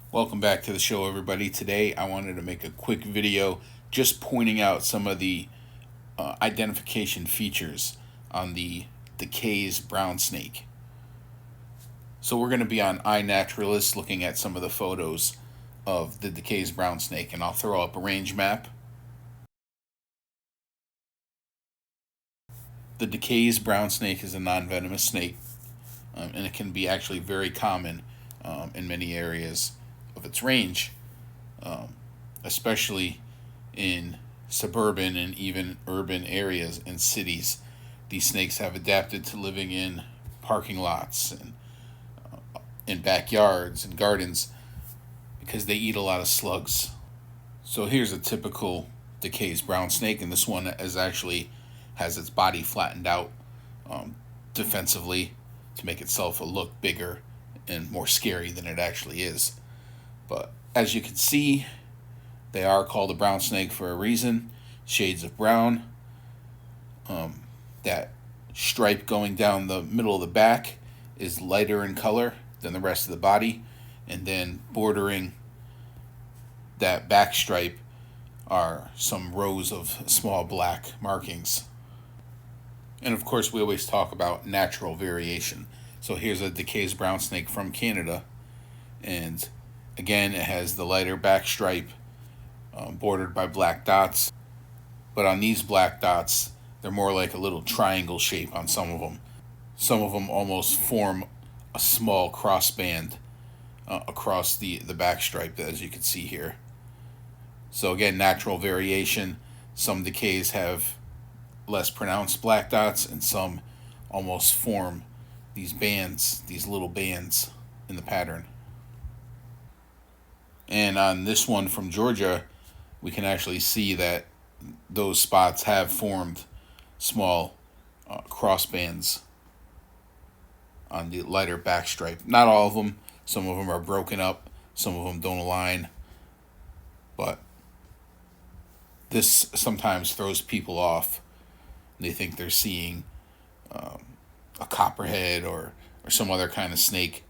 Welcome back to the show, everybody. Today I wanted to make a quick video just pointing out some of the identification features on the Dekay's Brownsnake. So we're going to be on iNaturalist looking at some of the photos of the Dekay's Brownsnake, and I'll throw up a range map. The Dekay's Brownsnake is a non-venomous snake, and it can be actually very common in many areas of its range, especially in suburban and even urban areas and cities. These snakes have adapted to living in parking lots and in backyards and gardens because they eat a lot of slugs. So here's a typical Dekay's brown snake, and this one is actually has its body flattened out defensively to make itself look bigger and more scary than it actually is. But as you can see, they are called a brown snake for a reason. Shades of brown. That stripe going down the middle of the back is lighter in color than the rest of the body. And then bordering that back stripe are some rows of small black markings. And of course, we always talk about natural variation. So here's a Dekay's brown snake from Canada. And again, it has the lighter back stripe bordered by black dots. But on these black dots, they're more like a little triangle shape on some of them. Some of them almost form a small crossband across the back stripe, as you can see here. So again, natural variation. Some Dekays have less pronounced black dots, and some almost form these bands, these little bands in the pattern. And on this one from Georgia, we can actually see that those spots have formed small cross bands on the lighter back stripe. Not all of them. Some of them are broken up. Some of them don't align. But this sometimes throws people off. They think they're seeing a copperhead or some other kind of snake.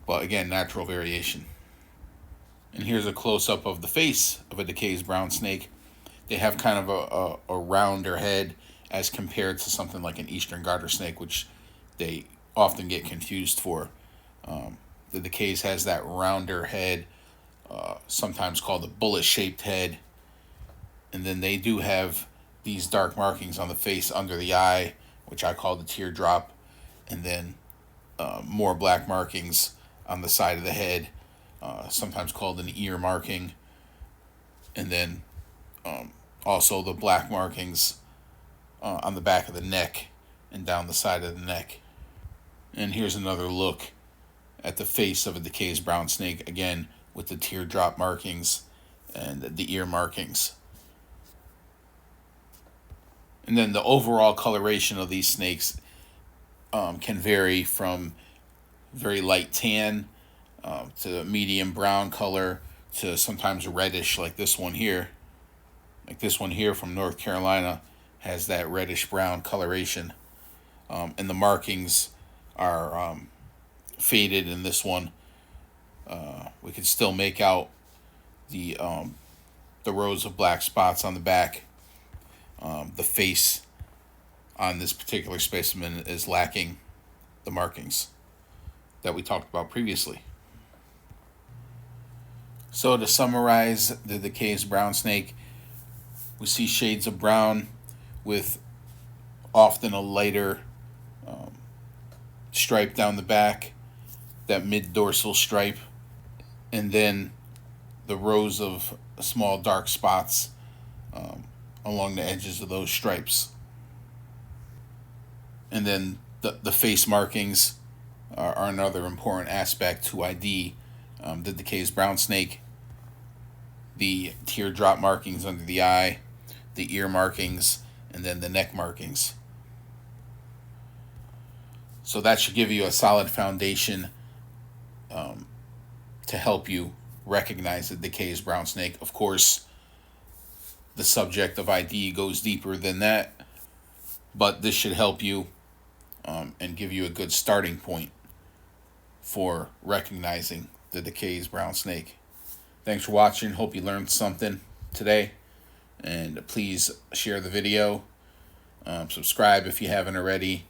But again, natural variation. And here's a close-up of the face of a Dekay's brown snake. They have kind of a rounder head as compared to something like an eastern garter snake, which they often get confused for. The Dekay's has that rounder head, sometimes called a bullet-shaped head. And then they do have these dark markings on the face under the eye, which I call the teardrop, and then more black markings on the side of the head, sometimes called an ear marking, and then also the black markings on the back of the neck and down the side of the neck. And here's another look at the face of a Dekay's brown snake, again with the teardrop markings and the ear markings. And then the overall coloration of these snakes can vary from very light tan to medium brown color to sometimes reddish, like this one here. Like this one here from North Carolina has that reddish brown coloration. And the markings are faded in this one. We can still make out the rows of black spots on the back. The face on this particular specimen is lacking the markings that we talked about previously. So to summarize the Dekay's brown snake, we see shades of brown with often a lighter stripe down the back, that mid-dorsal stripe, and then the rows of small dark spots along the edges of those stripes. And then the face markings are another important aspect to ID the Dekay's brown snake. The teardrop markings under the eye, the ear markings, and then the neck markings. So that should give you a solid foundation to help you recognize the Dekay's brown snake. Of course, the subject of ID goes deeper than that, but this should help you and give you a good starting point for recognizing the Dekay's Brownsnake. Thanks for watching. Hope you learned something today. And please share the video. Subscribe if you haven't already.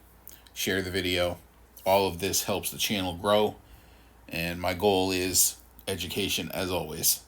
Share the video. All of this helps the channel grow. And my goal is education as always.